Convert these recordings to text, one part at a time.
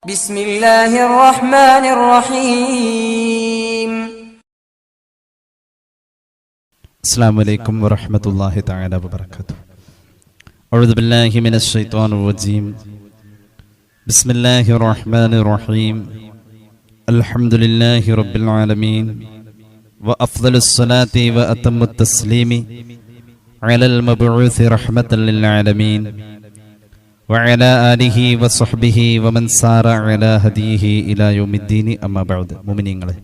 بسم الله الرحمن الرحيم. السلام عليكم ورحمة الله تعالى وبركاته. أعوذ بالله من الشيطان الرجيم. بسم الله الرحمن الرحيم. الحمد لله رب العالمين وأفضل الصلاة وأتم التسليم على المبعوث رحمة للعالمين وعلى آله وصحبه ومن سار على هديه إلى يوم الدين أما بعد. മുഅ്മിനീങ്ങളെ,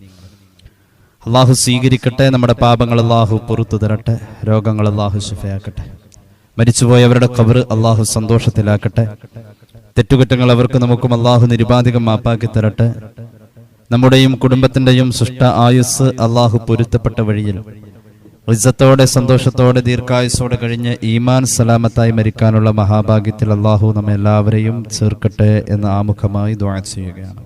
അള്ളാഹു സ്വീകരിക്കട്ടെ. നമ്മുടെ പാപങ്ങൾ അള്ളാഹു പുറത്തു തരട്ടെ. രോഗങ്ങൾ അള്ളാഹു ശിഫയാക്കട്ടെ. മരിച്ചുപോയവരുടെ ഖബർ അള്ളാഹു സന്തോഷത്തിലാക്കട്ടെ. തെറ്റുകുറ്റങ്ങൾ അവർക്ക് നമുക്കും അള്ളാഹു നിരുപാധികം മാപ്പാക്കി തരട്ടെ. നമ്മുടെയും കുടുംബത്തിൻ്റെയും സൃഷ്ട ആയുസ് അള്ളാഹു പൊരുത്തപ്പെട്ട വഴിയിൽ ഇസ്സത്തോടെ സന്തോഷത്തോടെ ദീർഘായുസോടെ കഴിഞ്ഞ് ഈമാൻ സലാമത്തായി മരിക്കാനുള്ള മഹാഭാഗ്യത്തിൽ അള്ളാഹു നമ്മെ എല്ലാവരെയും ചേർക്കട്ടെ എന്ന് ആമുഖമായി ദുആ ചെയ്യുകയാണ്.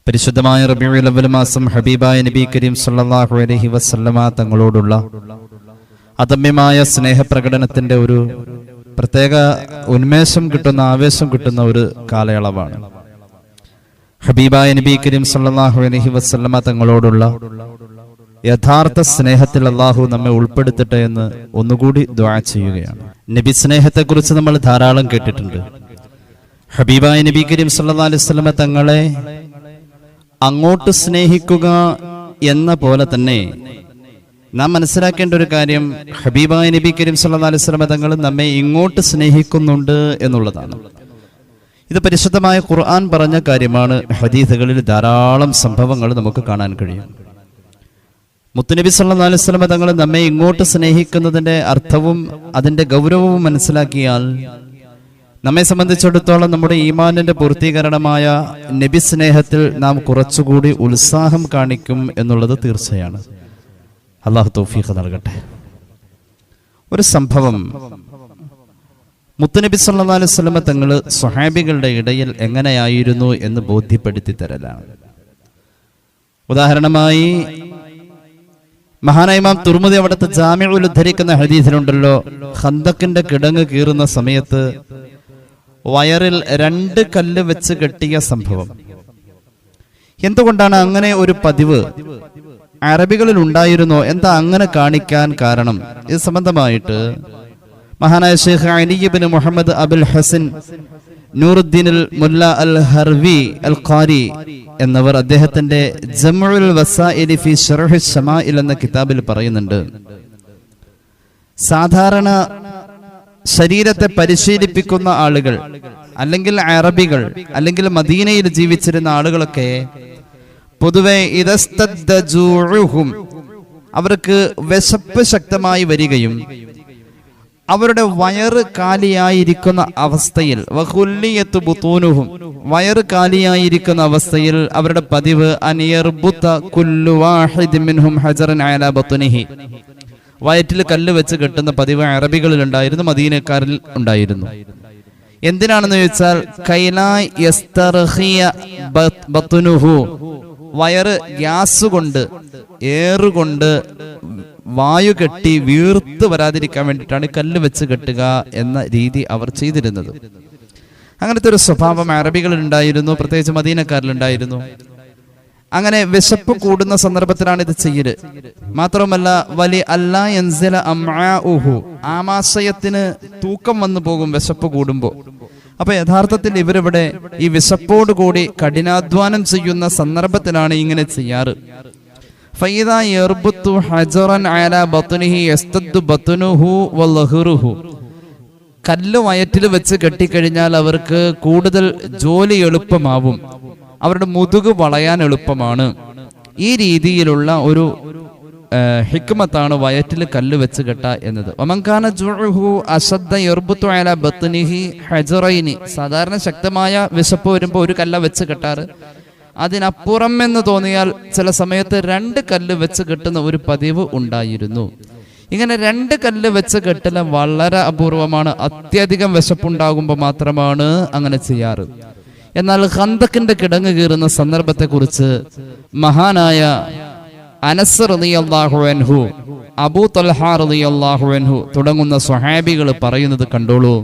പരിശുദ്ധമായ റബീഉൽ അവ്വൽ മാസം ഹബീബായ നബി കരീം സല്ലല്ലാഹു അലൈഹി വസല്ലമ തങ്ങളോടുള്ള അദമ്യമായ സ്നേഹപ്രകടനത്തിന്റെ ഒരു പ്രത്യേക ഉന്മേഷം കിട്ടുന്ന, ആവേശം കിട്ടുന്ന ഒരു കാലയളവാണ്. ഹബീബായ നബി കരീം സല്ലല്ലാഹു അലൈഹി വസല്ലമ തങ്ങളോടുള്ള യഥാർത്ഥ സ്നേഹത്തിൽ അള്ളാഹു നമ്മെ ഉൾപ്പെടുത്തട്ടെ എന്ന് ഒന്നുകൂടി ദുആ ചെയ്യുകയാണ്. നബി സ്നേഹത്തെക്കുറിച്ച് നമ്മൾ ധാരാളം കേട്ടിട്ടുണ്ട്. ഹബീബായ നബി കരീം സല്ലല്ലാഹു അലൈഹി വസല്ലമ തങ്ങളെ അങ്ങോട്ട് സ്നേഹിക്കുക എന്ന പോലെ തന്നെ നാം മനസ്സിലാക്കേണ്ട ഒരു കാര്യം, ഹബീബായ നബി കരീം സല്ലല്ലാഹു അലൈഹി വസല്ലമ തങ്ങൾ നമ്മെ ഇങ്ങോട്ട് സ്നേഹിക്കുന്നുണ്ട് എന്നുള്ളതാണ്. ഇത് പരിശുദ്ധമായ ഖുർആൻ പറഞ്ഞ കാര്യമാണ്. ഹദീസുകളിൽ ധാരാളം സംഭവങ്ങൾ നമുക്ക് കാണാൻ കഴിയും. മുത്തുനബി സല്ലല്ലാഹു അലൈഹി വസല്ലമ തങ്ങൾ നമ്മെ ഇങ്ങോട്ട് സ്നേഹിക്കുന്നതിന്റെ അർത്ഥവും അതിന്റെ ഗൗരവവും മനസ്സിലാക്കിയാൽ നമ്മെ സംബന്ധിച്ചിടത്തോളം നമ്മുടെ ഈമാനിന്റെ പൂർത്തീകരണമായ നബി സ്നേഹത്തിൽ നാം കുറച്ചുകൂടി ഉത്സാഹം കാണിക്കും എന്നുള്ളത് തീർച്ചയാണ്. അല്ലാഹു തൗഫീഖ് നൽകട്ടെ. ഒരു സംഭവം മുത്തുനബി സല്ലല്ലാഹു അലൈഹി വസല്ലമ തങ്ങൾ സ്വഹാബികളുടെ ഇടയിൽ എങ്ങനെയായിരുന്നു എന്ന് ബോധ്യപ്പെടുത്തി തരലാണ്. ഉദാഹരണമായി മഹാനായ ഇമാം തുർമുദി അവിടുത്തെ ജാമിഉൽ ഉദ്ധരിക്കുന്ന ഹദീസിലുണ്ടല്ലോ, ഖന്തക്കിന്റെ കിടങ്ങ് കീറുന്ന സമയത്ത് വയറിൽ 2 കല്ല് വെച്ച് കെട്ടിയ സംഭവം. എന്തുകൊണ്ടാണ് അങ്ങനെ ഒരു പതിവ് അറബികളിൽ ഉണ്ടായിരുന്നോ? എന്താ അങ്ങനെ കാണിക്കാൻ കാരണം? ഇത് സംബന്ധമായിട്ട് മഹാനായ ശൈഖ് അലി ഇബ്നു മുഹമ്മദ് അബുൽ ഹസൻ നൂറുദ്ദീൻ മുല്ല അൽ ഹർവി അൽ ഖാരി എന്നവർ അദ്ദേഹത്തിന്റെ ജംഉൽ വസാഇൽ ഫി ശർഹ് ശമാഇൽ എന്ന കിതാബിൽ പറയുന്നുണ്ട്, സാധാരണ ശരീരത്തെ പരിശീലിപ്പിക്കുന്ന ആളുകൾ, അല്ലെങ്കിൽ അറബികൾ, അല്ലെങ്കിൽ മദീനയിൽ ജീവിച്ചിരുന്ന ആളുകളൊക്കെ പൊതുവെ അവർക്ക് വിശപ്പ് ശക്തമായി വരികയും അവരുടെ വയറ് കാലിയായിരിക്കുന്ന അവസ്ഥയിൽ വയറ് കാലിയായിരിക്കുന്ന അവസ്ഥയിൽ അവരുടെ പതിവ് വയറ്റിൽ കല്ല് വെച്ച് കെട്ടുന്ന പതിവ് അറബികളിൽ ഉണ്ടായിരുന്നു, മദീനക്കാരിൽ ഉണ്ടായിരുന്നു. എന്തിനാണെന്ന് ചോദിച്ചാൽ വയറ് ഗ്യാസ് കൊണ്ട്, ഏറുകൊണ്ട് വായു കെട്ടി വീർത്ത് വരാതിരിക്കാൻ വേണ്ടിയിട്ടാണ് കല്ല് വെച്ച് കെട്ടുക എന്ന രീതി അവർ ചെയ്തിരുന്നത്. അങ്ങനത്തെ ഒരു സ്വഭാവം അറബികളിൽ ഉണ്ടായിരുന്നു, പ്രത്യേകിച്ച് മദീനക്കാരിലുണ്ടായിരുന്നു. അങ്ങനെ വിശപ്പ് കൂടുന്ന സന്ദർഭത്തിലാണ് ഇത് ചെയ്യല്. മാത്രമല്ല വലി അല്ലാ യൻസില അംആഉഹു, ആമാശയത്തിന് തൂക്കം വന്നു പോകും വിശപ്പ് കൂടുമ്പോൾ. അപ്പൊ യഥാർത്ഥത്തിൽ ഇവരിവിടെ ഈ വിശപ്പോട് കൂടി കഠിനാധ്വാനം ചെയ്യുന്ന സന്ദർഭത്തിലാണ് ഇങ്ങനെ ചെയ്യാറ്. കല്ല് വയറ്റിൽ വെച്ച് കെട്ടിക്കഴിഞ്ഞാൽ അവർക്ക് കൂടുതൽ ജോലി എളുപ്പമാവും, അവരുടെ മുതുക് വളയാൻ എളുപ്പമാണ്. ഈ രീതിയിലുള്ള ഒരു ഹിക്മത്താണ് വയറ്റിൽ കല്ല് വെച്ച് കെട്ട എന്നത്. സാധാരണ ശക്തമായ വിശപ്പ് വരുമ്പോൾ ഒരു കല്ല വെച്ച് കെട്ടാറ്. അതിനപ്പുറം എന്ന് തോന്നിയാൽ ചില സമയത്ത് 2 കല്ല് വെച്ച് കെട്ടുന്ന ഒരു പതിവ് ഉണ്ടായിരുന്നു. ഇങ്ങനെ 2 കല്ല് വെച്ച് കെട്ടൽ വളരെ അപൂർവമാണ്. അത്യധികം വിശപ്പുണ്ടാകുമ്പോൾ മാത്രമാണ് അങ്ങനെ ചെയ്യാറ്. എന്നാൽ ഖന്തക്കിന്റെ കിടങ്ങ് കീറുന്ന സന്ദർഭത്തെ കുറിച്ച് മഹാനായ അനസ് റളിയല്ലാഹു അൻഹു, അബൂ തൽഹ റളിയല്ലാഹു അൻഹു തുടങ്ങുന്ന സ്വഹാബികൾ പറയുന്നത് കണ്ടോളൂ.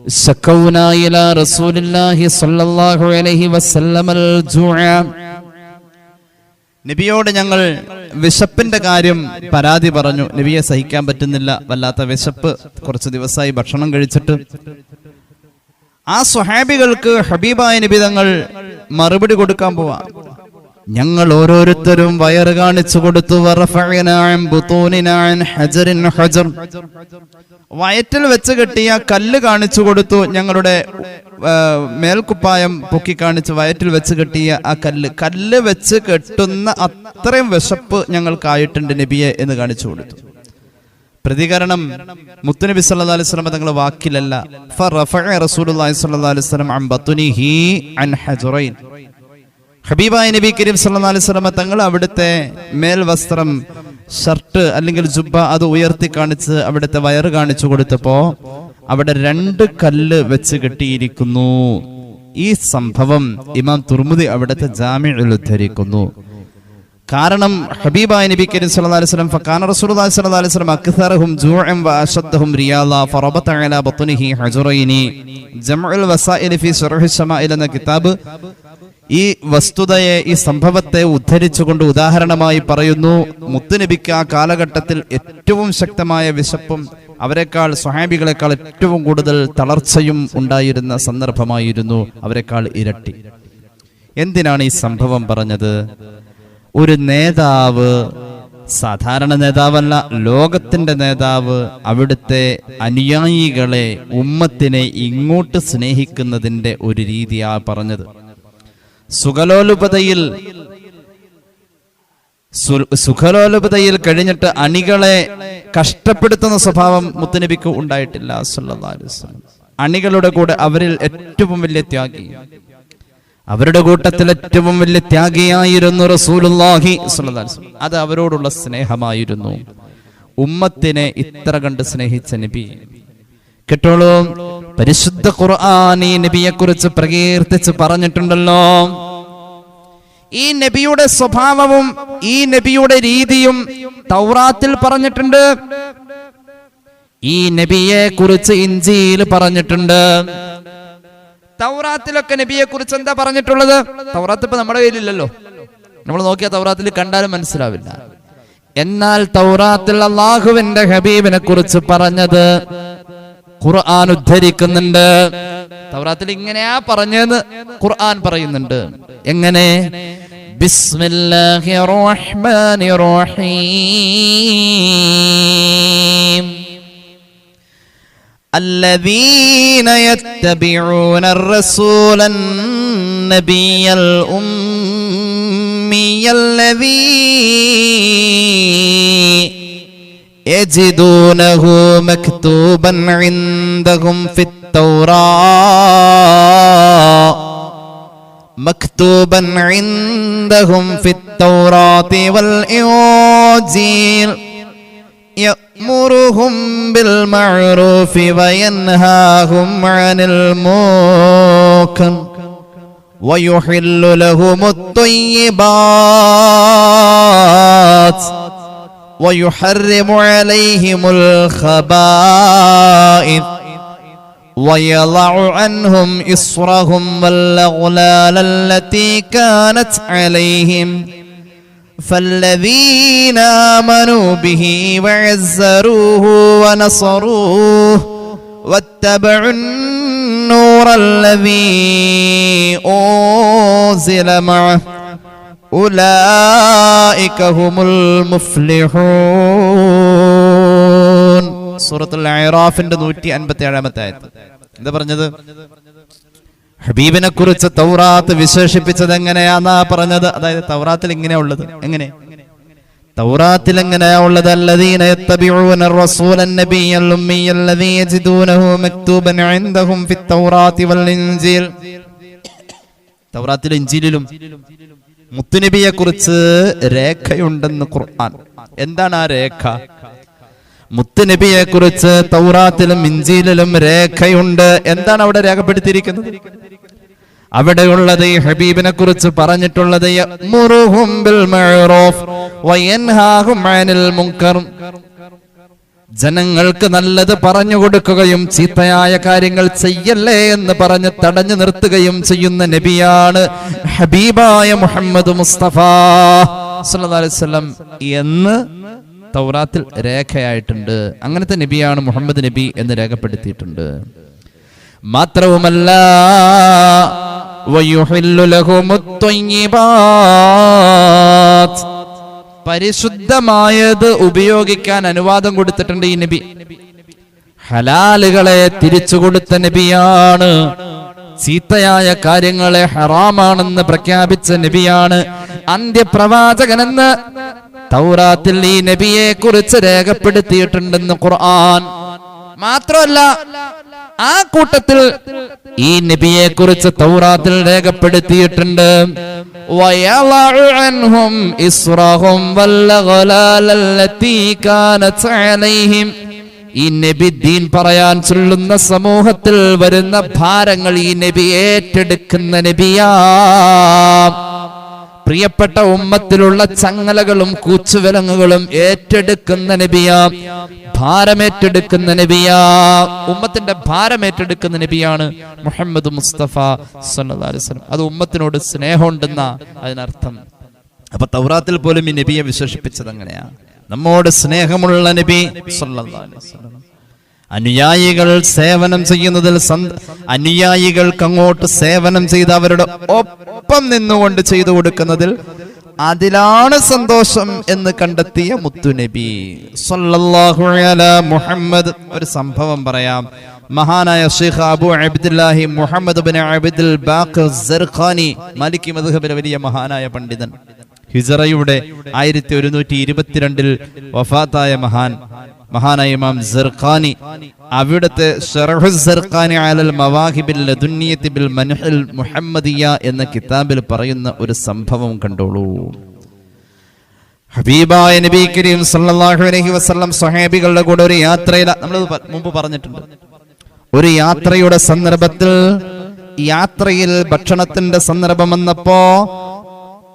ശകൗനാ ഇലാ റസൂലില്ലാഹി സ്വല്ലല്ലാഹു അലൈഹി വസല്ലം അൽ-ജൂഅ. നബിയോട് ഞങ്ങൾ വിശപ്പിന്റെ കാര്യം പരാതി പറഞ്ഞു. നബിയെ സഹിക്കാൻ പറ്റുന്നില്ല, വല്ലാത്ത വിശപ്പ്, കുറച്ച് ദിവസമായി ഭക്ഷണം കഴിച്ചിട്ട്. ആ സ്വഹാബികൾക്ക് ഹബീബായ നബി തങ്ങൾ മറുപടി കൊടുക്കാൻ പോവാ. ഞങ്ങൾ ഓരോരുത്തരും വയറ് കാണിച്ചു കൊടുത്തു. വയറ്റിൽ വെച്ച് കെട്ടിയ കല്ല് കാണിച്ചു കൊടുത്തു. ഞങ്ങളുടെ മേൽക്കുപ്പായം പൊക്കി കാണിച്ച് വയറ്റിൽ വെച്ച് കെട്ടിയ ആ കല്ല് വെച്ച് കെട്ടുന്ന അത്രയും വിശപ്പ് ഞങ്ങൾക്കായിട്ടുണ്ട് നബിയെ എന്ന് കാണിച്ചു കൊടുത്തു. പ്രതികരണം മുത്തുനബി സല്ലല്ലാഹു അലൈഹി വസല്ലം തങ്ങൾ വാക്കിലല്ല. ഫറഫഅ റസൂലുള്ളാഹി സ്വല്ലല്ലാഹു അലൈഹി വസല്ലം അൻ ബത്നിഹി അൻ ഹജറൈൻ. ഹബീബായ നബി കരീം സല്ലല്ലാഹു അലൈഹി വസല്ലം തങ്ങൾ അവിടുത്തെ മേൽവസ്ത്രം, ഷർട്ട് അല്ലെങ്കിൽ ജുബ്ബ അത് ഉയർത്തി കാണിച്ച് അവിടുത്തെ വയറ് കാണിച്ചു കൊടുത്തപ്പോ അവിടെ 2 കല്ല് വെച്ച് കെട്ടിയിരിക്കുന്നു. ഈ സംഭവം ഇമാം തുർമുദി അവിടുത്തെ ജാമിഉൽ ഉദ്ധരിക്കുന്നു. കാരണം ഹബീബായ നബി കരീം സല്ലല്ലാഹു അലൈഹി വസല്ലം ഫകാന റസൂലുള്ളാഹി സ്വല്ലല്ലാഹു അലൈഹി വസല്ലം അക്സറഹും ജൂഅൻ വഅശദ്ദഹും റിയാള ഫറബത അലാ ബത്നിഹി ഹജറൈനി. ജംഉൽ വസാഇൽ ഫി ശർഹ് ശമാഇൽ എന്ന കിതാബ് ഈ വസ്തുതയെ, ഈ സംഭവത്തെ ഉദ്ധരിച്ചുകൊണ്ട് ഉദാഹരണമായി പറയുന്നു. മുത്തുനബിക്ക് ആ കാലഘട്ടത്തിൽ ഏറ്റവും ശക്തമായ വിശപ്പും അവരെക്കാൾ സ്വഹാബികളെക്കാൾ ഏറ്റവും കൂടുതൽ തളർച്ചയും ഉണ്ടായിരുന്ന സന്ദർഭമായിരുന്നു, അവരെക്കാൾ ഇരട്ടി. എന്തിനാണ് ഈ സംഭവം പറഞ്ഞത്? ഒരു നേതാവ്, സാധാരണ നേതാവല്ല, ലോകത്തിന്റെ നേതാവ് അവിടുത്തെ അനുയായികളെ, ഉമ്മത്തിനെ ഇങ്ങോട്ട് സ്നേഹിക്കുന്നതിന്റെ ഒരു രീതിയാ പറഞ്ഞത്. സുഖലോലുപതയിൽ കഴിഞ്ഞിട്ട് അണികളെ കഷ്ടപ്പെടുത്തുന്ന സ്വഭാവം മുത്തുനബിക്ക് ഉണ്ടായിട്ടില്ല സല്ലല്ലാഹു അലൈഹി വസല്ലം. അണികളുടെ കൂടെ അവരിൽ ഏറ്റവും വലിയ ത്യാഗി, അവരുടെ കൂട്ടത്തിൽ ഏറ്റവും വലിയ ത്യാഗിയായിരുന്നു റസൂലുള്ളാഹി സ്വല്ലല്ലാഹു അലൈഹി വസല്ലം. അത് അവരോടുള്ള സ്നേഹമായിരുന്നു. ഉമ്മത്തിനെ ഇത്ര കണ്ട് സ്നേഹിച്ച നബി കേട്ടോളൂ. പരിശുദ്ധ ഖുർആൻ ഈ നബിയെ കുറിച്ച് പ്രകീർത്തിച്ച് പറഞ്ഞിട്ടുണ്ടല്ലോ. ഈ നബിയുടെ സ്വഭാവവും ഈ നബിയുടെ രീതിയും തൗറാത്തിൽ പറഞ്ഞിട്ടുണ്ട്. ഈ നബിയെ കുറിച്ച് ഇഞ്ചീൽ പറഞ്ഞിട്ടുണ്ട്. തൗറാത്തിലൊക്കെ നബിയെ കുറിച്ച് എന്താ പറഞ്ഞിട്ടുള്ളത്? തൗറാത്ത് ഇപ്പൊ നമ്മുടെ കയ്യിലില്ലല്ലോ, നമ്മൾ നോക്കിയാൽ തൗറാത്തിൽ കണ്ടാലും മനസ്സിലാവില്ല. എന്നാൽ തൗറാത്തിൽ അല്ലാഹുവിന്റെ ഹബീബിനെ കുറിച്ച് പറഞ്ഞത് ഖുർആൻ ഉദ്ധരിക്കുന്നുണ്ട്. തൗറാത്തിൽ ഇങ്ങനെയാ പറഞ്ഞെന്ന് ഖുർആൻ പറയുന്നുണ്ട്. എങ്ങനെ? ബിസ്മില്ലാഹിർ റഹ്മാനിർ റഹീം. الذين يتبعون الرسول النبي الأمي الذي يجدونه مكتوبا عندهم في التوراة والإنجيل يأمرهم بالمعروف وينهاهم عن المنكر ويحل لهم الطيبات ويحرم عليهم الخبائث ويضع عنهم إصرهم والأغلال التي كانت عليهم فالذين آمنوا به وعزروه ونصروه واتبعوا النور الذي أنزل معه أولئك هم المفلحون. സൂറത്തുൽ അഅറാഫിന്റെ 157-ാമത്തെ ആയത്ത് എന്താ പറഞ്ഞത്? ഹബീബിനെ കുറിച്ച് തൗറാത്ത് വിശേഷിപ്പിച്ചത് എങ്ങനെയാന്നാ പറഞ്ഞത്? അതായത് തൗറാത്തിൽ ഇങ്ങനെയാ ഉള്ളത്. എങ്ങനെ? തൗറാത്തിൽ എങ്ങനെയാ ഉള്ളത്? അല്ലദീന യത്തബിഊന റസൂലൻ നബിയ്യൽ ഉമ്മിയ്യൽ ലദീ യജിദൂനഹു മക്തൂബൻ ഇൻദഹും ഫിത് തൗറാത്തി വൽ ഇൻജീൽ. തൗറാത്തിലും ഇൻജീലിലും മുത്തുനബിയെ കുറിച്ച് രേഖയുണ്ടെന്ന് ഖുർആൻ. എന്താണ് ആ രേഖ? മുത്തുനബിയെ കുറിച്ച് തൗറാത്തിലും ഇൻജീലിലും രേഖയുണ്ട്. എന്താണ് അവിടെ രേഖപ്പെടുത്തിയിരിക്കുന്നത്? അവിടെയുള്ളത് ഈ ഹബീബിനെ കുറിച്ച് പറഞ്ഞിട്ടുള്ളത് യഅ്മുറുഹും ബിൽ മഅറൂഫ് വയൻഹാഹും അനിൽ മുൻകർ. ജനങ്ങൾക്ക് നല്ലത് പറഞ്ഞു കൊടുക്കുകയും ചീത്തയായ കാര്യങ്ങൾ ചെയ്യല്ലേ എന്ന് പറഞ്ഞ് തടഞ്ഞു നിർത്തുകയും ചെയ്യുന്ന നബിയാണ് ഹബീബായ മുഹമ്മദ് മുസ്തഫ സല്ലല്ലാഹു അലൈഹി വസല്ലം എന്ന് തൗറാത്തിൽ രേഖയായിട്ടുണ്ട്. അങ്ങനത്തെ നബിയാണ് മുഹമ്മദ് നബി എന്ന് രേഖപ്പെടുത്തിയിട്ടുണ്ട്. മാത്രവുമല്ല വയുഹില്ലു ലഹുമുത് ത്വയ്യിബാത്ത്, പരിശുദ്ധമായത് ഉപയോഗിക്കാൻ അനുവാദം കൊടുത്തിട്ടുണ്ട് ഈ നബി. ഹലാലുകളെ തിരിച്ചു കൊടുത്ത നബിയാണ്. ചീത്തയായ കാര്യങ്ങളെ ഹറാമാണെന്ന് പ്രഖ്യാപിച്ച നബിയാണ്. അന്ത്യപ്രവാചകനെന്ന് തൗറാത്തിൽ ഈ നബിയെ കുറിച്ച് രേഖപ്പെടുത്തിയിട്ടുണ്ടെന്ന് ഖുർആൻ. മാത്രമല്ല ആ കൂട്ടത്തിൽ ഈ നബിയെ കുറിച്ച് തൗറാത്തിൽ രേഖപ്പെടുത്തിയിട്ടുണ്ട്, വയളഉ അൻഹും ഇസ്റഹും വല്ലഗലാലല്ലതീ കാനത് അലൈഹിം. ഈ നബി ദീൻ പറയാൻ ചൊല്ലുന്ന സമൂഹത്തിൽ വരുന്ന ഭാരങ്ങൾ ഈ നബി ഏറ്റെടുക്കുന്ന നബിയാ. പ്രിയപ്പെട്ട ഉമ്മത്തിലുള്ള ചങ്ങലകളും കൂച്ചുവിലങ്ങുകളും ഏറ്റെടുക്കുന്ന നബിയാ. ഭാരമേറ്റെടുക്കുന്ന നബിയാ. ഉമ്മത്തിന്റെ ഭാരമേറ്റെടുക്കുന്ന നബിയാണ് മുഹമ്മദ് മുസ്തഫ സല്ലല്ലാഹു അലൈഹി വസല്ലം. അത് ഉമ്മത്തിനോട് സ്നേഹമുണ്ടെന്ന അതിനർത്ഥം. അപ്പൊ തൗറാത്തിൽ പോലും ഈ നബിയെ വിശേഷിപ്പിച്ചത് അങ്ങനെയാ, നമ്മോട് സ്നേഹമുള്ള നബി സല്ലല്ലാഹു അലൈഹി വസല്ലം. അനുയായികൾ സേവനം ചെയ്യുന്നതിൽ അനുയായികൾക്ക് അങ്ങോട്ട് സേവനം ചെയ്ത് അവരുടെ ഒപ്പം നിന്നുകൊണ്ട് ചെയ്തു കൊടുക്കുന്നതിൽ അതിലാണ് സന്തോഷം എന്ന് കണ്ടെത്തിയ മുത്തുനബി സല്ലല്ലാഹു അലൈഹി മുഹമ്മദ്. ഒരു സംഭവം പറയാം. മഹാനായ ഷെയ്ഖ് അബൂ അബ്ദുല്ലാഹി മുഹമ്മദ് ഇബ്നു അബ്ദുൽ ബാഖിർ സർഖാനി, മാലിക്കി മദ്ഹബിലെ വലിയ മഹാനായ പണ്ഡിതൻ, ഹിജറയുടെ 1122 വഫാത്തായ മഹാനായ ഇമാം സർഖാനി, അവിടുത്തെ ശറഹു സർഖാനി അലൽ മവാഹിബിൽ ലദുന്നിയത്തി ബിൽ മൻഹിൽ മുഹമ്മദിയ എന്ന കിതാബിൽ പറയുന്ന ഒരു സംഭവം കണ്ടോളൂ. ഹബീബായ നബി കരീം സല്ലല്ലാഹു അലൈഹി വസല്ലം സ്വഹാബികളുടെ കൂടെ ഒരു യാത്രയിൽ, നമ്മൾ മുമ്പ് പറഞ്ഞിട്ടുണ്ട്, ഒരു യാത്രയുടെ സന്ദർഭത്തിൽ, യാത്രയിൽ ഭക്ഷണത്തിന്റെ സന്ദർഭം വന്നപ്പോ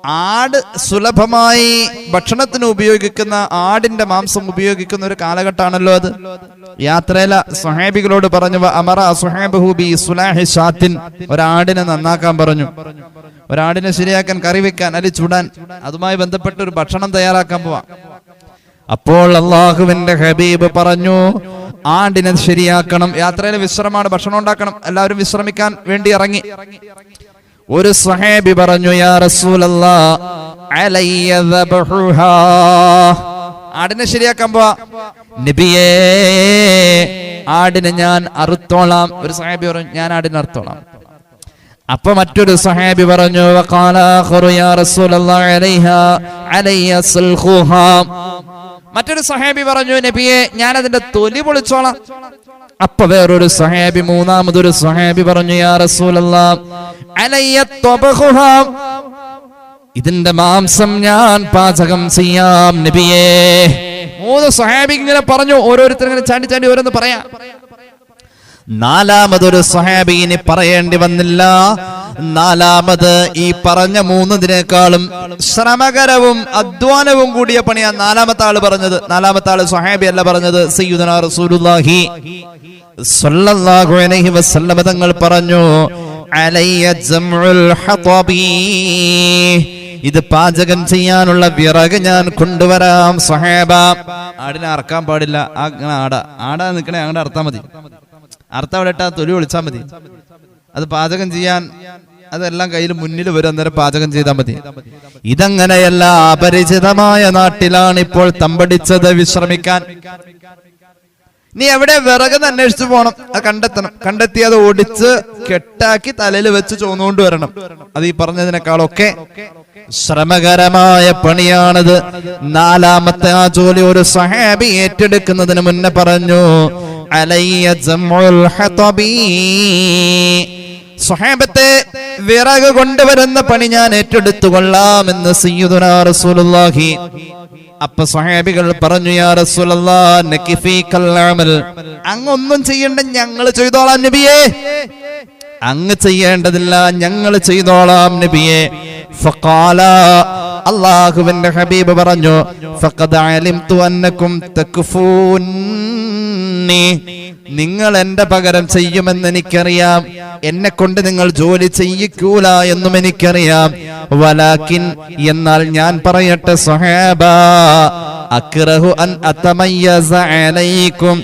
ആട് സുലഭമായി ഭക്ഷണത്തിന് ഉപയോഗിക്കുന്ന ആടിന്റെ മാംസം ഉപയോഗിക്കുന്ന ഒരു കാലഘട്ടമാണല്ലോ അത്. യാത്രയില സ്വഹാബികളോട് പറഞ്ഞു, അമറ സ്വഹാബഹു ബി സുലാഹി ഷാത്തിൻ, ഒരാടിനെ നന്നാക്കാൻ പറഞ്ഞു, ഒരാടിനെ ശരിയാക്കാൻ, കറി വെക്കാൻ, അല്ലെ ചുടാൻ, അതുമായി ബന്ധപ്പെട്ട ഒരു ഭക്ഷണം തയ്യാറാക്കാൻ പോവാ. അപ്പോൾ അള്ളാഹുവിന്റെ ഹബീബ് പറഞ്ഞു, ആടിനെ ശരിയാക്കണം, യാത്രയിലെ വിശ്രമമാണ്, ഭക്ഷണം ഉണ്ടാക്കണം, എല്ലാവരും വിശ്രമിക്കാൻ വേണ്ടി ഇറങ്ങി. ഒരു സ്വഹാബി പറഞ്ഞു, യാ റസൂലല്ലാഹ് അലയ്യ ദബ്ഹുഹാ, ആടിനെ ശരിയാക്കാൻ പോവാ നബിയേ, ആടിനെ ഞാൻ അറുത്തോളാം. ഒരു സ്വഹാബി പറഞ്ഞു, ഞാൻ ആടിനെ അറുത്തോളാം. അപ്പൊ മറ്റൊരു സ്വഹാബി പറഞ്ഞു, വഖാല ആഖറു യാ റസൂലല്ലാഹ് അലയ്യ സൽഖുഹാ, മറ്റൊരു സ്വഹാബി പറഞ്ഞു, നബിയെ ഞാൻ അതിന്റെ തൊലി പൊളിച്ചോളാം. അപ്പൊ വേറൊരു സ്വഹാബി, മൂന്നാമതൊരു സ്വഹാബി പറഞ്ഞു, യാ റസൂലല്ലാഹ് അലയ്യ തബ്ഖുഹാ, ഇതിന്റെ മാംസം ഞാൻ പാചകം ചെയ്യാം നബിയേ. മൂന്ന് സ്വഹാബി ഇങ്ങനെ പറഞ്ഞു, ഓരോരുത്തർ ഇങ്ങനെ ചാണ്ടി ചാണ്ടി ഓരോന്ന് പറയാം. നാലാമതൊരു സ്വഹാബിനെ പറയേണ്ടി വന്നില്ല. നാലാമത് ഈ പറഞ്ഞ മൂന്നതിനേക്കാളും ശ്രമകരവും അധ്വാനവും കൂടിയ പണിയാ നാലാമത്തെ ആള് പറഞ്ഞത്. നാലാമത്തെ ആള് സ്വഹാബി അല്ല പറഞ്ഞത്, സയ്യിദുനാ റസൂലുള്ളാഹി സ്വല്ലല്ലാഹു അലൈഹി വസല്ലം തങ്ങൾ പറഞ്ഞു, അലയ്യ ജംഉൽ ഹതബി, ഇത് പാചകം ചെയ്യാനുള്ള വിറക് ഞാൻ കൊണ്ടുവരാം സ്വഹാബ. ആടിനെ അറക്കാൻ പാടില്ല, ആടാ നിൽക്കണേ, അങ്ങോട്ട് അറുത്താൽ മതി, അർത്ഥം അവിടെ ഇട്ടാ തൊലി ഒളിച്ചാൽ മതി. അത് പാചകം ചെയ്യാൻ അതെല്ലാം കയ്യിൽ മുന്നിൽ വരും, അന്നേരം പാചകം ചെയ്താൽ മതി. ഇതങ്ങനെയല്ല, അപരിചിതമായ നാട്ടിലാണ് ഇപ്പോൾ തമ്പടിച്ചത് വിശ്രമിക്കാൻ. നീ എവിടെ വിറകെന്ന് അന്വേഷിച്ചു പോകണം, അത് കണ്ടെത്തണം, കണ്ടെത്തി അത് ഓടിച്ച് കെട്ടാക്കി തലയിൽ വെച്ച് ചോന്നുകൊണ്ട് വരണം. അത് ഈ പറഞ്ഞതിനേക്കാളൊക്കെ ശ്രമകരമായ പണിയാണത്. നാലാമത്തെ ആ ജോലി ഒരു സ്വഹാബി ഏറ്റെടുക്കുന്നതിന് മുന്നേ പറഞ്ഞു, അലയ്യ ജംഉൽ ഹതബി, സ്വഹാബത്തെ വിറക് കൊണ്ടുവരുന്ന പണി ഞാൻ ഏറ്റെടുത്തു കൊള്ളാമെന്ന് സയ്യിദുനാ റസൂലുള്ളാഹി. അപ്പൊ സ്വഹാബികൾ പറഞ്ഞു, യാ റസൂലല്ലാഹ് നകിഫീകൽ അമൽ, അങ്ങൊന്നും ചെയ്യണ്ട, ഞങ്ങൾ ചെയ്തോളാം നബിയേ. അങ്ങ് ചെയ്യേണ്ടതില്ല, ഞങ്ങൾ ചെയ്തോളാം നബിയേ. ഫഖാല, അല്ലാഹുവിന്റെ ഹബീബ് പറഞ്ഞു ഫഖദ് അലിംതു അന്നകും തക്ഫൂനി, നിങ്ങൾ എന്റെ പകരം ചെയ്യുമെന്ന് എനിക്കറിയാം, എന്നെ കൊണ്ട് നിങ്ങൾ ജോലി ചെയ്യിക്കൂല എന്നും എനിക്കറിയാം. വലാകിൻ, എന്നാൽ ഞാൻ പറയട്ടെ സ്വഹാബ, അക്റഹു അൻ അതമയ്യസ അലൈക്കും,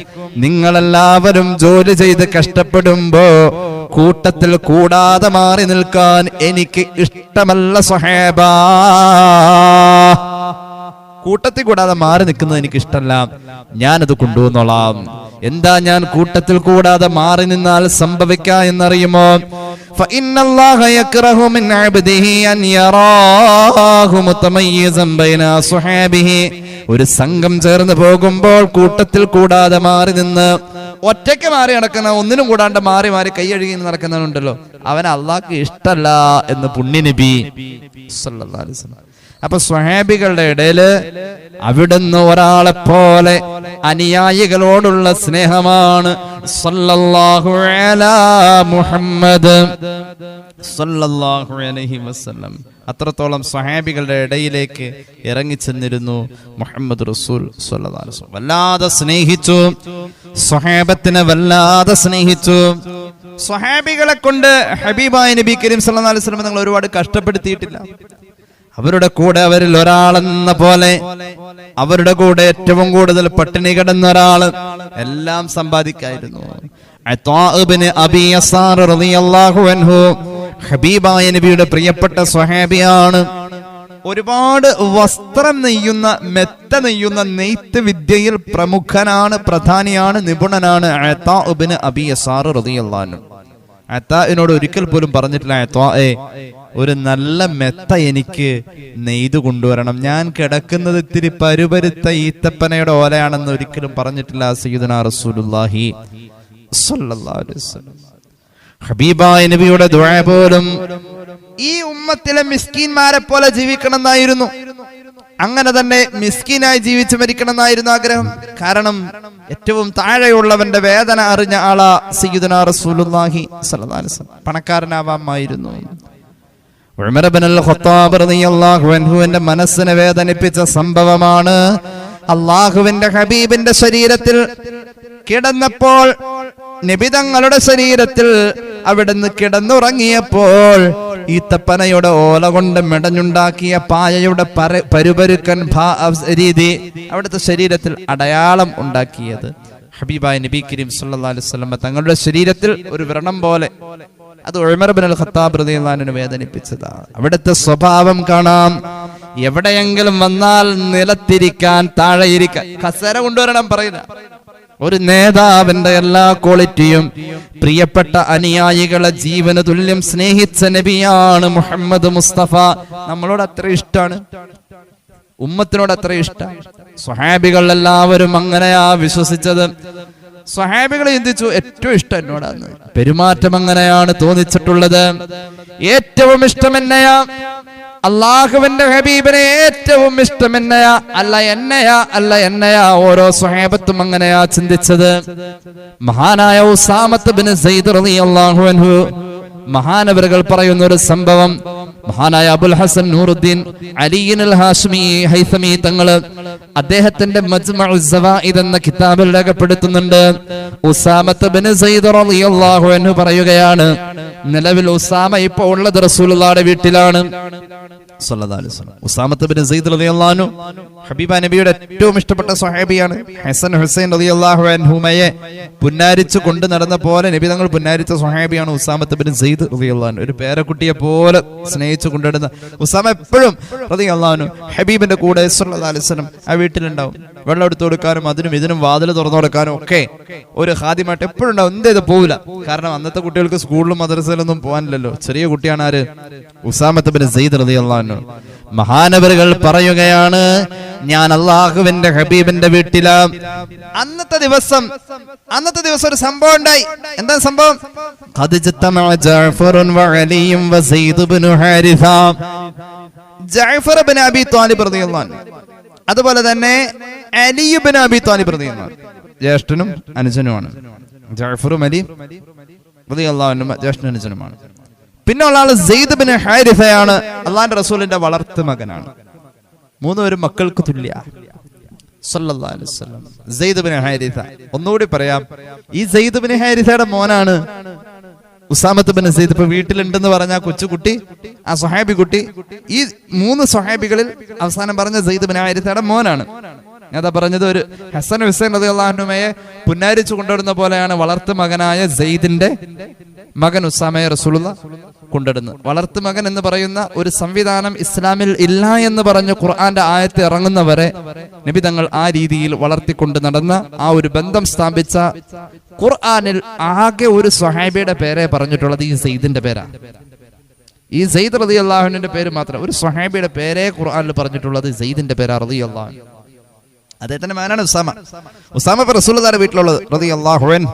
നിങ്ങളെല്ലാവരും ജോലി ചെയ്ത് കഷ്ടപ്പെടുമ്പോ കൂട്ടത്തിൽ കൂടാതെ മാറി നിൽക്കാൻ എനിക്ക് ഇഷ്ടമല്ല സ്വഹാബ. കൂട്ടത്തിൽ കൂടാതെ മാറി നിൽക്കുന്നത് എനിക്ക് ഇഷ്ടമല്ല, ഞാനത് കൊണ്ടുവന്നോളാം. എന്താ ഞാൻ കൂട്ടത്തിൽ കൂടാതെ മാറി നിന്നാൽ സംഭവിക്കുക എന്നറിയുമോ? ഫഇന്നല്ലാഹ യക്റഹു മിൻ അബ്ദിഹി അൻ യറാഹു മുതമയ്യിസൻ ബൈന അസ്ഹാബിഹി. ഒരു സംഘം ചേർന്ന് പോകുമ്പോൾ കൂട്ടത്തിൽ കൂടാതെ മാറി നിന്ന് ഒറ്റയ്ക്ക് മാറി നടക്കുന്ന, ഒന്നിനും കൂടാണ്ട് മാറി മാറി കൈയഴുകി നടക്കുന്നവനുണ്ടല്ലോ, അവൻ അള്ളാഹ്ക്ക് ഇഷ്ടല്ല എന്ന് പുണ്യനബി സല്ലല്ലാഹു അലൈഹി വസല്ലം. അപ്പൊ സ്വഹാബികളുടെ ഇടയില് അവിടുന്ന് ഒരാളെ പോലെ അനുയായികളോടുള്ള സ്നേഹമാണ്. സല്ലല്ലാഹു അലാ മുഹമ്മദ് സല്ലല്ലാഹു അലൈഹി വസല്ലം. അത്രത്തോളം സ്വഹാബികളുടെ ഇടയിലേക്ക് ഇറങ്ങിച്ചെന്നിരുന്നു മുഹമ്മദ് റസൂൽ സല്ലല്ലാഹു അലൈഹി വസല്ലം. വല്ലാതെ സ്നേഹിച്ചു, സ്വഹാബത്തിനെ വല്ലാതെ സ്നേഹിച്ചു. സ്വഹാബികളെ കൊണ്ട് ഹബീബായ നബി കരീം സല്ലല്ലാഹു അലൈഹി വസല്ലം നിങ്ങൾ ഒരുപാട് കഷ്ടപ്പെടുത്തിയിട്ടില്ല. അവരുടെ കൂടെ അവരിൽ ഒരാളെന്ന പോലെ, അവരുടെ കൂടെ ഏറ്റവും കൂടുതൽ പട്ടിണി കിടന്ന ഒരാള് എല്ലാം സമ്പാദിക്കായിരുന്നു. ഹബീബായ നബിയുടെ പ്രിയപ്പെട്ട സ്വഹാബിയാണ്. ഒരുപാട് വസ്ത്രം നെയ്യുന്ന, മെത്ത നെയ്യുന്ന നെയ്ത്ത് വിദ്യയിൽ പ്രമുഖനാണ്, പ്രധാനിയാണ്, നിപുണനാണ് അതാ ഇബ്നു അബീ യസാർ റളിയല്ലാഹു അൻഹു. അതാഇനോട് ഒരിക്കൽ പോലും പറഞ്ഞിട്ടില്ല, അതാഎ ഒരു നല്ല മെത്ത എനിക്ക് നെയ്തു കൊണ്ടുവരണം, ഞാൻ കിടക്കുന്നത് ഇത്തിരി പരുപരുത്ത ഈത്തപ്പനയുടെ ഓലയാണെന്ന് ഒരിക്കലും പറഞ്ഞിട്ടില്ല സയ്യിദുനാ റസൂലുള്ളാഹി സ്വല്ലല്ലാഹു അലൈഹി വസല്ലം. ഹബീബായ നബിയുടെ ദുആ പോലും ഈ ഉമ്മത്തിലെ മിസ്കീന്മാരെ പോലെ ജീവിക്കണം എന്നായിരുന്നു. അങ്ങനെ തന്നെ മിസ്കീനായി ജീവിച്ചു മരിക്കണം എന്നായിരുന്നു ആഗ്രഹം. കാരണം ഏറ്റവും താഴെയുള്ളവന്റെ വേദന അറിഞ്ഞ ആളാ സയ്യിദുനാ റസൂലുള്ളാഹി സ്വല്ലല്ലാഹു അലൈഹി വസല്ലം. പണക്കാരനാവാമായിരുന്നു. ഉമർ ഇബ്നുൽ ഖത്താബ് റളിയല്ലാഹു അൻഹുവിന്റെ മനസ്സിനെ വേദനിപ്പിച്ച സംഭവമാണ്. അല്ലാഹുവിന്റെ ഹബീബിന്റെ ശരീരത്തിൽ കിടന്നപ്പോൾ, നബി തങ്ങളുടെ ശരീരത്തിൽ അവിടുന്ന് കിടന്നുറങ്ങിയപ്പോൾ ഈത്തപ്പനയുടെ ഓല കൊണ്ട് മെടഞ്ഞുണ്ടാക്കിയ പായയുടെ പരുപരുക്കൻ രീതി അവിടുത്തെ ശരീരത്തിൽ അടയാളം ഉണ്ടാക്കിയത് ഹബീബായ നബി കരീം സല്ലല്ലാഹു അലൈഹി വസല്ലം തങ്ങളുടെ ശരീരത്തിൽ ഒരു വ്രണം പോലെ. അത് ഉമർ ഇബ്നുൽ ഖത്താബ് റളിയല്ലാഹു അൻഹു വേദനിപ്പിച്ചതാണ്. അവിടുത്തെ സ്വഭാവം കാണാം. എവിടെയെങ്കിലും വന്നാൽ നിലത്തിരിക്കാൻ, താഴെ ഇരിക്കാൻ, കസേര കൊണ്ടുവരണം പറയില്ല. ഒരു നേതാവിന്റെ എല്ലാ ക്വാളിറ്റിയും പ്രിയപ്പെട്ട അനുയായികളെ ജീവന തുല്യം സ്നേഹിച്ച നബിയാണ് മുഹമ്മദ് മുസ്തഫ. നമ്മളോട് അത്ര ഇഷ്ടമാണ്, ഉമ്മത്തിനോട് അത്ര ഇഷ്ടം. സ്വഹാബികൾ എല്ലാവരും അങ്ങനെയാ വിശ്വസിച്ചത്. സ്വഹാബികളെ ചിന്തിച്ചു, ഏറ്റവും ഇഷ്ടം എന്നോടാണ്, പെരുമാറ്റം അങ്ങനെയാണ് തോന്നിച്ചിട്ടുള്ളത്. ഏറ്റവും ഇഷ്ടം എന്നെയാ, അള്ളാഹുവിന്റെ ഹബീബിനെ ഏറ്റവും ഇഷ്ടം എന്നെയാ, അല്ല എന്നെയാ. ഓരോ സ്വഹാബത്തും അങ്ങനെയാ ചിന്തിച്ചത്. മഹാനായ ഉസാമത്ത് ബിൻ സയ്യിദ് റളിയല്ലാഹു അൻഹു മഹാനവറുകൾ പറയുന്ന ഒരു സംഭവം, മഹാനായ അബുൽ ഹസൻ നൂറുദ്ദീൻ അലിയുൽ ഹാഷിമി ഹൈസമി തങ്ങള് അദ്ദേഹത്തിന്റെ മജ്മഉസ് സവാഇദ് എന്ന കിതാബിൽ രേഖപ്പെടുത്തുന്നുണ്ട്. ഉസാമത്ത് ബിൻ സയ്യിദ് റളിയല്ലാഹു അൻഹു പറയുകയാണ്, നിലവിൽ ഉസാമ ഇപ്പോൾ ഉള്ളത് റസൂലുള്ളാഹിയുടെ വീട്ടിലാണ് സല്ലല്ലാഹു അലൈഹി വസല്ലം. ഉസാമത്ത് ബിൻ സയ്യിദ് റളിയല്ലാഹു അൻഹു ഹബീബ നബിയുടെ ഏറ്റവും ഇഷ്ടപ്പെട്ട സ്വഹാബിയാണ്. ഹസൻ ഹുസൈൻ റളിയല്ലാഹു അൻഹുമയെ പുന്നാരിച്ചു കൊണ്ട് നടന്ന പോലെ നബി തങ്ങൾ പുന്നാരിച്ച സ്വഹാബിയാണ് ഉസാമത്ത് ബിൻ സയ്യിദ് റളിയല്ലാഹു അൻഹു. ഒരു പേരക്കുട്ടിയെ പോലെ സ്നേഹിച്ചു കൊണ്ടിടുന്ന ഉസാമ എപ്പോഴും റളിയല്ലാഹു അൻഹു ഹബീബിന്റെ കൂടെ സല്ലല്ലാഹു അലൈഹി വസല്ലം ആ വീട്ടിലുണ്ടാവും. വെള്ളം എടുത്തു കൊടുക്കാനും അതിനും ഇതിനും വാതിൽ തുറന്നു കൊടുക്കാനും ഒക്കെ ഒരു ഖാദിമായിട്ട് എപ്പോഴും ഉണ്ടാവും. എന്തേത് പോവില്ല. കാരണം അന്നത്തെ കുട്ടികൾക്ക് സ്കൂളിലും മദ്രസയിലൊന്നും പോകാനില്ലല്ലോ. ചെറിയ കുട്ടിയാണ് ആര്? ഉസാമത്ത് ബിൻ സയ്യിദ് റളിയല്ലാഹു അൻഹു. മഹാനവറുകൾ പറയുകയാണ്, ഞാൻ അള്ളാഹുവിന്റെ ഹബീബിന്റെ വീട്ടിലാ. അന്നത്തെ ദിവസം ഒരു സംഭവം ഉണ്ടായി. എന്താ സംഭവം? ജഅഫർ ഇബ്നു അബീ ത്വാലിബ് റളിയല്ലാഹു അൻഹു, അതുപോലെ തന്നെ അലി ഇബ്നു അബീ ത്വാലിബ് റളിയല്ലാഹു അൻഹു ജ്യേഷ്ഠനും അനുജനുമാണ്. ജഅഫറും അലി റളിയല്ലാഹു അൻഹു ജ്യേഷ്ഠനും അനുജനുമാണ്. പിന്നെ ഉള്ള ആള് സെയ്ദ് ബിൻ ഹാരിസയാണ്, അള്ളാഹുവിന്റെ റസൂലിന്റെ വളർത്തു മകനാണ്. മൂന്നുപേരും മക്കൾക്ക് തുല്യ. സല്ലല്ലാഹു അലൈഹി വസല്ലം. സെയ്ദ് ഇബ്നു ഹാരിസ. ഒന്നുകൂടി പറയാം, ഈ സെയ്ദ് ഇബ്നു ഹാരിസയുടെ മോനാണ് ഉസാമത്ത് ബിൻ സെയ്ദ്. ഇപ്പൊ വീട്ടിലുണ്ടെന്ന് പറഞ്ഞ ആ കൊച്ചുകുട്ടി, ആ സ്വഹാബി കുട്ടി, ഈ 3 സ്വഹാബികളിൽ അവസാനം പറഞ്ഞ സെയ്ദ് ഇബ്നു ഹാരിസയുടെ മോനാണ്. ഞാൻ പറഞ്ഞത്, ഒരു ഹസൻ ഹുസൈൻ റളിയല്ലാഹു അൻഹുമയെ പുന്നാരിച്ചു കൊണ്ടുവരുന്ന പോലെയാണ് വളർത്തു മകനായ സെയ്ദിന്റെ മകൻ ഉസാമയെ റസൂലുള്ളാഹ് കൊണ്ടിടുന്നത്. വളർത്തു മകൻ എന്ന് പറയുന്ന ഒരു സംവിധാനം ഇസ്ലാമിൽ ഇല്ല എന്ന് പറഞ്ഞ് ഖുർആന്റെ ആയത്ത് ഇറങ്ങുന്നവരെ നബി തങ്ങൾ ആ രീതിയിൽ വളർത്തിക്കൊണ്ട് നടന്ന ആ ഒരു ബന്ധം സ്ഥാപിച്ച ഖുർആനിൽ ആകെ ഒരു സ്വഹാബിയുടെ പേരെ പറഞ്ഞിട്ടുള്ളത് ഈ സെയ്ദിന്റെ പേരാണ്. ഈ സെയ്ദ് റളിയല്ലാഹു അൻഹുവിന്റെ പേര് മാത്രം, ഒരു സ്വഹാബിയുടെ പേരെ ഖുർആനിൽ പറഞ്ഞിട്ടുള്ളത് സെയ്ദിന്റെ പേരാ റളിയല്ലാഹു അൻഹു. അദ്ദേഹത്തിന്റെ മകനാണ് ഉസാമ. ഉസാമ ഇപ്പൊ റസൂലുള്ളാഹിയുടെ വീട്ടിലുള്ളത് റളിയല്ലാഹു അൻഹു.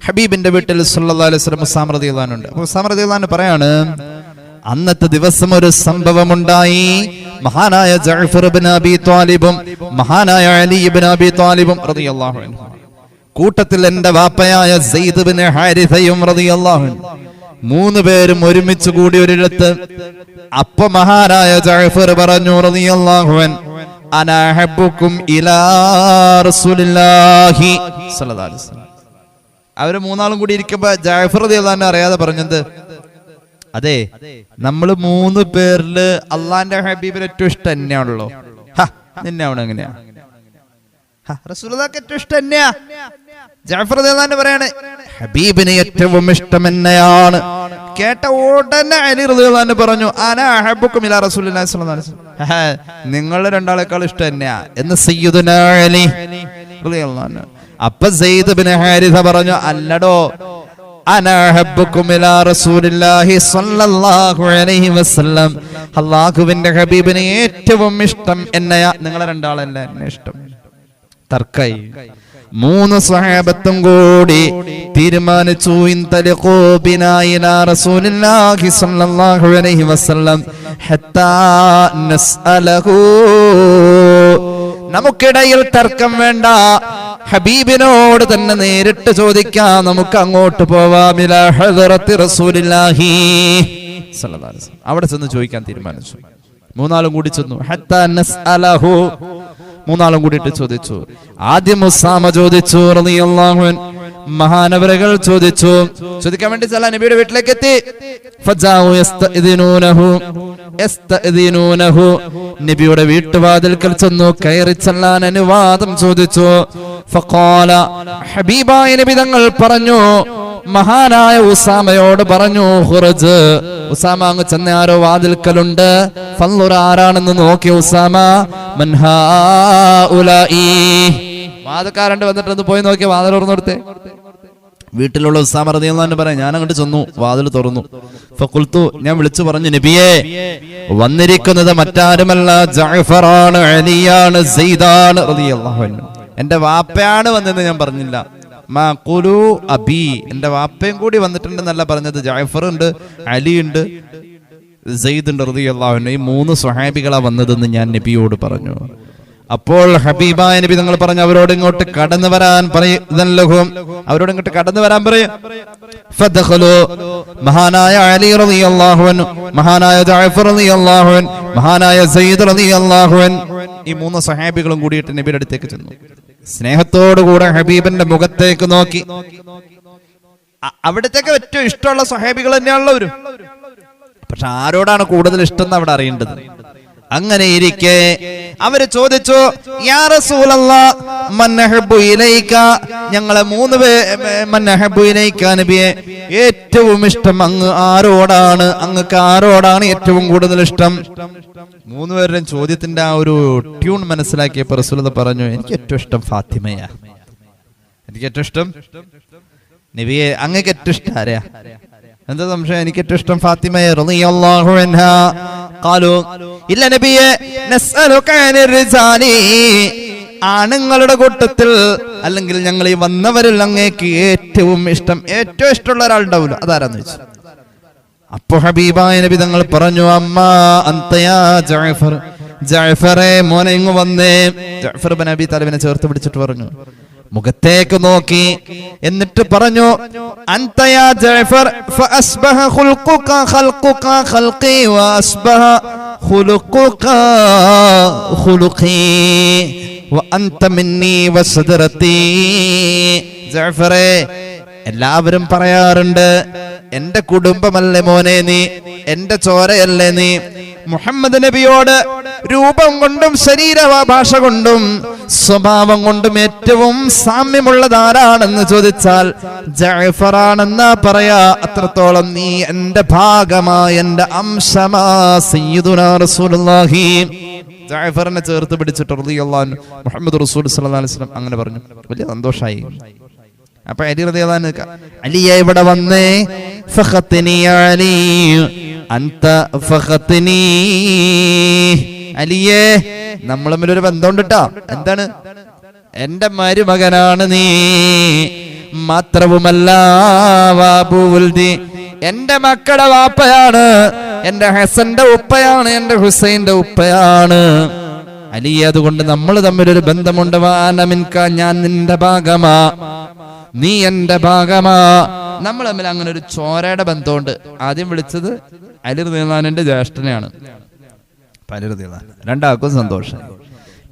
ഹബീബിന്റെ വീട്ടിൽ സല്ലല്ലാഹു അലൈഹി വസല്ലം ഉസാമ റളിയല്ലാഹു അൻഹു ഉണ്ട്. അപ്പോൾ ഉസാമ റളിയല്ലാഹു അൻഹു പറയാണ്, അന്നത്തെ ദിവസം ഒരു സംഭവമുണ്ടായി. മഹാനായ ജഅഫർ ഇബ്നു അബീ ത്വാലിബും മഹാനായ അലി ഇബ്നു അബീ ത്വാലിബും റളിയല്ലാഹു അൻഹു, കൂട്ടത്തിൽ എന്റെ വാപ്പയായ സെയ്ദ് ഇബ്നു ഹാരിസയും റളിയല്ലാഹു അൻഹു, 3 പേരും ഒരുമിച്ച് കൂടി ഒരിടത്ത്. അപ്പൊ മഹാനായ ജഅഫർ പറഞ്ഞു റളിയല്ലാഹു അൻഹു, അനാ അഹബ്ബുക്കും ഇലാ റസൂലില്ലാഹി സ്വല്ലല്ലാഹു അലൈഹി വസല്ലം. അവര് 3 കൂടി ഇരിക്കുമ്പോ ജഅഫർ റളിയല്ലാഹു അൻഹു അറിയാതെ പറഞ്ഞത്, അതെ, നമ്മള് 3 പേരില് അള്ളാന്റെ ഹബീബിന് ഏറ്റവും ഇഷ്ടം എന്നെയാണല്ലോ. നിന്നെ അവിടെ എങ്ങനെയാ? റസൂലുള്ളാഹിക്ക് ഏറ്റവും ഇഷ്ടം എന്നെയാ. ജഅഫർ റളിയല്ലാഹു അൻഹു പറയാണ്, ഹബീബിന് ഏറ്റവും ഇഷ്ടം എന്നെയാണ്. കേട്ട ഉടനെ അലി റളിയല്ലാഹു അൻഹു പറഞ്ഞു, അനാ അഹബ്ബുക്കും ഇലാ റസൂലില്ലാഹി സ്വല്ലല്ലാഹു അലൈഹി വസല്ലം. നിങ്ങൾ രണ്ടാളേക്കാൾ ഇഷ്ടം എന്നെയാ എന്ന് സയ്യിദുനാ അലി റളിയല്ലാഹു അൻഹു. അപ്പൊ സെയ്ദ് ഇബ്നു ഹാരിസ പറഞ്ഞു, അല്ലടോ, അനാ അഹബ്ബുക്കും ഇലാ റസൂലില്ലാഹി സ്വല്ലല്ലാഹു അലൈഹി വസല്ലം. അല്ലാഹുവിന്റെ ഹബീബിന് ഏറ്റവും ഇഷ്ടം എന്നെയാ, നിങ്ങളെ രണ്ടാളല്ല എന്നെ ഇഷ്ടം. തർക്കായി. 3 സ്വഹാബത്തും കൂടി തീരുമാനിച്ചു, ഇൻതലിഖൂ ബിനാ ഇലാ റസൂലില്ലാഹി സ്വല്ലല്ലാഹു അലൈഹി വസല്ലം ഹത്താ നസ്അലഹു. നമുക്കിടയിൽ തർക്കം വേണ്ട, ഹബീബിനോട് തന്നെ നേരിട്ട് ചോദിക്കാം, നമുക്ക് അങ്ങോട്ട് പോവാം. ഇലാ ഹദറത്തി റസൂലില്ലാഹി സ്വല്ലല്ലാഹു അലൈഹി വസല്ലം. അവിടെ ചെന്ന് ചോദിക്കാൻ തീരുമാനിച്ചു. 3 കൂടി ചെന്നു. ഹത്താ നസ്അലഹു. 3 കൂടിയിട്ട് ചോദിച്ചു. ആദ്യം ഉസാമ ചോദിച്ചു റളിയല്ലാഹു അൻഹു. മഹാനവറുകൾ ചോദിച്ചു. ചോദിക്കാൻ വേണ്ടി സല്ല നബിയുടെ വീട്ടിലേക്ക് എത്തി. ഫജാഉ യസ്തഅദിനൂനഹു. നബിയുടെ വീട്ടുവാതിൽക്കൽ ചെന്നു കയറി ചെല്ലാൻ അനുവാദം ചോദിച്ചു. ഫഖാല, ഹബീബായ നബി തങ്ങൾ പറഞ്ഞു, മഹാനായ ഉസാമയോട് പറഞ്ഞു, ഖുർജ്. ഉസാമ അങ്ങ് ചെന്ന ആരോ വാതിൽക്കലുണ്ട്. ഫൻളുർ, ആരാണെന്ന് നോക്കി ഉസാമ. മൻ ഹാഉലാഇ. വാതിൽക്കാരണ്ട് വന്നിട്ട് പോയി നോക്കി, വാതിൽ തുറന്നെടുത്തേ. വീട്ടിലുള്ള ഉസാമ റളിയല്ലാഹു അൻഹു പറയാം, ഞാൻ അങ്ങോട്ട് ചെന്നു, വാതിൽ തുറന്നു. ഫഖുൽതു, ഞാൻ വിളിച്ചു പറഞ്ഞു, നബിയേ, വന്നിരിക്കുന്നത് മറ്റാരുമല്ല, ജഅഫറാണ്, അലിയാണ്, സെയ്ദാണ് റളിയല്ലാഹു അൻഹു. എന്റെ വാപ്പയാണ് വന്നതെന്ന് ഞാൻ പറഞ്ഞില്ല. മാഖുലു അബി, എന്റെ വാപ്പയും കൂടി വന്നിട്ടുണ്ടെന്നല്ല പറഞ്ഞത്. ജഅഫർ ഉണ്ട്, അലി ഉണ്ട്, സെയ്ദ് ഉണ്ട് റളിയല്ലാഹു അൻഹു. ഈ 3 സ്വഹാബികളാ വന്നതെന്ന് ഞാൻ നബിയോട് പറഞ്ഞു. അപ്പോൾ ഹബീബായ നബി തങ്ങൾ പറഞ്ഞു, അവരോട് ഇങ്ങോട്ട് കടന്നു വരാൻ പറയും. അവരോട് ഇങ്ങോട്ട് കടന്നു വരാൻ പറയും. ഫദഖലു. മഹാനായ അലി റളിയല്ലാഹു അൻഹു, മഹാനായ ജഅഫർ റളിയല്ലാഹു അൻഹു, മഹാനായ സെയ്ദ് റളിയല്ലാഹു അൻഹു, ഈ 3 സ്വഹാബികളും കൂടിയിട്ട് നബിയുടെ അടുത്തേക്ക് ചെന്നു. സ്നേഹത്തോടുകൂടെ ഹബീബിന്റെ മുഖത്തേക്ക് നോക്കി. അവിടത്തേക്ക് ഏറ്റവും ഇഷ്ടമുള്ള സ്വഹാബികൾ തന്നെയാണുള്ളവരും. പക്ഷെ ആരോടാണ് കൂടുതൽ ഇഷ്ടം എന്ന് അവിടെ അറിയേണ്ടത്. അങ്ങനെ ഇരിക്കെ അവര് ചോദിച്ചു, യാ റസൂലല്ലാഹ്, മൻ അഹബ്ബു ഇലൈക. ഞങ്ങളെ 3 മൻ അഹബ്ബു ഇലൈക, നബിയെ, ഏറ്റവും ഇഷ്ടം അങ്ങ് ആരോടാണ്? അങ്ങക്ക് ആരോടാണ് ഏറ്റവും കൂടുതൽ ഇഷ്ടം? 3 പേരുടെയും ചോദ്യത്തിന്റെ ആ ഒരു ട്യൂൺ മനസ്സിലാക്കിയപ്പോൾ റസൂലുള്ളാഹി പറഞ്ഞു, എനിക്ക് ഏറ്റവും ഇഷ്ടം ഫാത്തിമയാ. എനിക്ക് ഏറ്റവും ഇഷ്ടം നബിയെ, അങ്ങക്ക് ഏറ്റവും ഇഷ്ടം ആരെയാ? എന്താ സംശയം? എനിക്ക് ഏറ്റവും ഇഷ്ടം ഫാത്തിമയെ റളിയല്ലാഹു അൻഹാ. ഖാലു, ഇല്ല നബിയെ, നസ്അലുക അനിർ റിജാലി. ആണുങ്ങളുടെ കൂട്ടത്തിൽ അല്ലെങ്കിൽ ഞങ്ങൾ ഈ വന്നവരിൽ അങ്ങേക്ക് ഏറ്റവും ഇഷ്ടമുള്ള ഒരാളുണ്ടാവില്ല, അതാരാന്ന് ചോദിച്ചു. അപ്പൊ ഹബീബായ നബി തങ്ങൾ പറഞ്ഞു, അമ്മാ അൻത യാ ജഅഫർ. ജഅഫറെ, മോനെ ഇങ്ങ് വന്നേ. ജഅഫർ ഇബ്നു അബീ താലിബിനെ ചേർത്ത് പിടിച്ചിട്ട് പറഞ്ഞു, മുഖത്തേക്ക് നോക്കി, എന്നിട്ട് പറഞ്ഞു, അൻത യാ ജഅഫർ ഫഅസ്ബഹ ഖുൽഖുക ഖൽഖുക ഖൽഖി വഅസ്ബഹ ഖുലുഖുകാ ഖുലുഖി വഅൻത മിന്നി വസദറതി. ജഅഫറേ, എല്ലാവരും പറയാറുണ്ട്, എന്റെ കുടുംബമല്ലേ മോനെ നീ, എന്റെ ചോരയല്ലേ നീ. മുഹമ്മദ് നബിയോട് രൂപം കൊണ്ടും ശരീരഭാഷ കൊണ്ടും സ്വഭാവം കൊണ്ടും ഏറ്റവും സാമ്യമുള്ളത് ആരാണെന്ന് ചോദിച്ചാൽ ജഅഫറാണെന്നാ പറയാ. അത്രത്തോളം നീ എന്റെ ഭാഗമായ എന്റെ അംശമാ സയ്യിദുനാ റസൂലുള്ളാഹി. ജഅഫറിനെ ചേർത്ത് പിടിച്ചിട്ട് റളിയല്ലാഹു അൻഹു മുഹമ്മദ് റസൂൽ സ്വല്ലല്ലാഹു അലൈഹി വസല്ലം അങ്ങനെ പറഞ്ഞു. വലിയ സന്തോഷമായി. അപ്പൊ അലി റളിയല്ലാഹു അൻഹു, അലിയെ ഇവിടെ വന്നേ, ഫഖത്നി അലി അൻത ഫഖത്നി. അലിയെ, നമ്മൾ തമ്മിലൊരു ബന്ധമുണ്ട് ട്ടോ. എന്താണ്? എന്റെ മരുമകനാണ് നീ. മാത്രവുമല്ല വാബുൽദി, എന്റെ മക്കളുടെ വാപ്പയാണ്, എന്റെ ഹസന്റെ ഉപ്പയാണ്, എന്റെ ഹുസൈന്റെ ഉപ്പയാണ്. അലി, അതുകൊണ്ട് നമ്മൾ തമ്മിലൊരു ബന്ധമുണ്ട്. വാനമിൻക, ഞാൻ നിന്റെ ഭാഗമാ, നീ എന്റെ ഭാഗമാ. നമ്മൾ തമ്മിൽ അങ്ങനെ ഒരു ചോരയുടെ ബന്ധമുണ്ട്. ആദ്യം വിളിച്ചത് അലി റളിയല്ലാഹു അൻഹുവിന്റെ ജ്യേഷ്ഠനെയാണ്. രണ്ടാൾക്കും സന്തോഷം.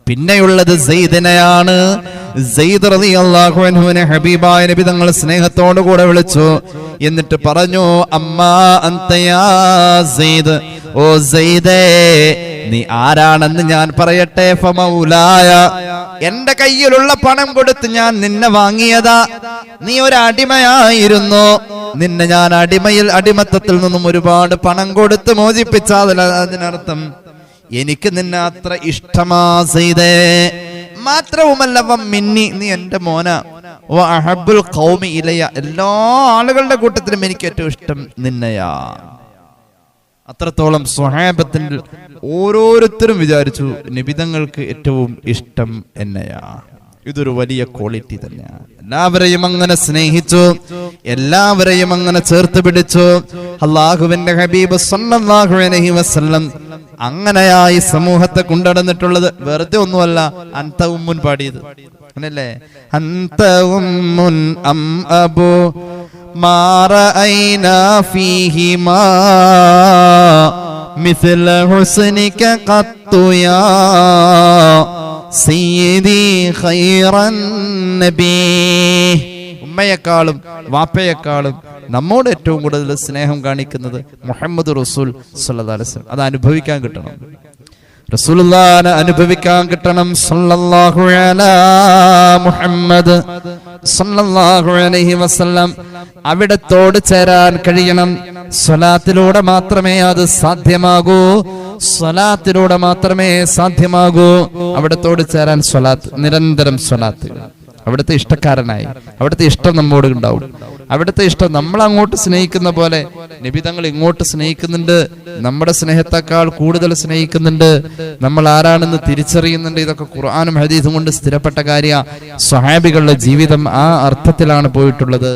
പിന്നെയുള്ളത് സെയ്ദിനെയാണ്. സെയ്ദ് റളിയല്ലാഹു അൻഹുവിനെ ഹബീബായ നബി തങ്ങൾ സ്നേഹത്തോടു കൂടെ വിളിച്ചു. എന്നിട്ട് പറഞ്ഞു, അമ്മാ അൻത യാ സെയ്ദ്, ഓ സെയ്ദേ, നീ ആരാണെന്ന് ഞാൻ പറയട്ടെ. ഫമൗലായ, എന്റെ കയ്യിലുള്ള പണം കൊടുത്ത് ഞാൻ നിന്നെ വാങ്ങിയതാ. നീ ഒരു അടിമയായിരുന്നു, നിന്നെ ഞാൻ അടിമത്തത്തിൽ നിന്നും ഒരുപാട് പണം കൊടുത്ത് മോചിപ്പിച്ചാൽ അതിനർത്ഥം എനിക്ക് നിന്നെ അത്ര ഇഷ്ടമാ സെയ്ദേ. മാത്രവുമല്ല വമ്മിന്നി, നീ എന്റെ മോന. വഅഹബ്ബുൽ ഖൗമി ഇലയ, എല്ലാ ആളുകളുടെ കൂട്ടത്തിലും എനിക്ക് ഏറ്റവും ഇഷ്ടം നിന്നെയാ. അത്രത്തോളം സ്വഹാബത്തിൽ ഓരോരുത്തരും വിചാരിച്ചു നിബിതങ്ങൾക്ക് ഏറ്റവും ഇഷ്ടം എന്നെയാ. ഇതൊരു വലിയ ക്വാളിറ്റി തന്നെയാണ്. എല്ലാവരെയും അങ്ങനെ സ്നേഹിച്ചു, എല്ലാവരെയും അങ്ങനെ ചേർത്ത് പിടിച്ചു. അല്ലാഹുവിന്റെ ഹബീബ് സല്ലല്ലാഹു അലൈഹി വസല്ലം അങ്ങനെയായി സമൂഹത്തെ കൊണ്ടുനടന്നിട്ടുള്ളത് വെറുതെ ഒന്നുമല്ല. അൻത ഉമ്മുൻ പാടിയത് അങ്ങനല്ലേ? അൻത ഉമ്മുൻ അം അബു മാ റഅയ്നാ ഫീഹിമാ മിസ്ല ഹുസ്നിക ഖത്തു യാ സയ്യിദി ഖൈറൻ നബി. ഉമ്മയെക്കാളും വാപ്പയെക്കാളും നമ്മോട് ഏറ്റവും കൂടുതൽ സ്നേഹം കാണിക്കുന്നത് മുഹമ്മദ് റസൂൽ സ്വല്ലല്ലാഹു അലൈഹി വസല്ലം. അത് അനുഭവിക്കാൻ കിട്ടണം, റസൂലുള്ളാഹിനെ അനുഭവിക്കാൻ കിട്ടണം. സല്ലല്ലാഹു അലാ മുഹമ്മദ് സല്ലല്ലാഹു അലൈഹി വസല്ലം. അവിടത്തോട് ചേരാൻ കഴിയണം. സ്വലാത്തിലൂടെ മാത്രമേ അത് സാധ്യമാകൂ. സ്വലാത്തിലൂടെ മാത്രമേ സാധ്യമാകൂ. അവിടത്തോട് ചേരാൻ സ്വലാത്ത്, നിരന്തരം സ്വലാത്ത്. അവിടുത്തെ ഇഷ്ടക്കാരനായി, അവിടുത്തെ ഇഷ്ടം നമ്മോട് ഉണ്ടാവും. അവിടുത്തെ ഇഷ്ടം നമ്മൾ അങ്ങോട്ട് സ്നേഹിക്കുന്ന പോലെ നബി തങ്ങൾ ഇങ്ങോട്ട് സ്നേഹിക്കുന്നുണ്ട്. നമ്മുടെ സ്നേഹത്തെക്കാൾ കൂടുതൽ സ്നേഹിക്കുന്നുണ്ട്. നമ്മൾ ആരാണെന്ന് തിരിച്ചറിയുന്നുണ്ട്. ഇതൊക്കെ ഖുർആനും ഹദീസും കൊണ്ട് സ്ഥിരപ്പെട്ട കാര്യ. സ്വഹാബികളുടെ ജീവിതം ആ അർത്ഥത്തിലാണ് പോയിട്ടുള്ളത്.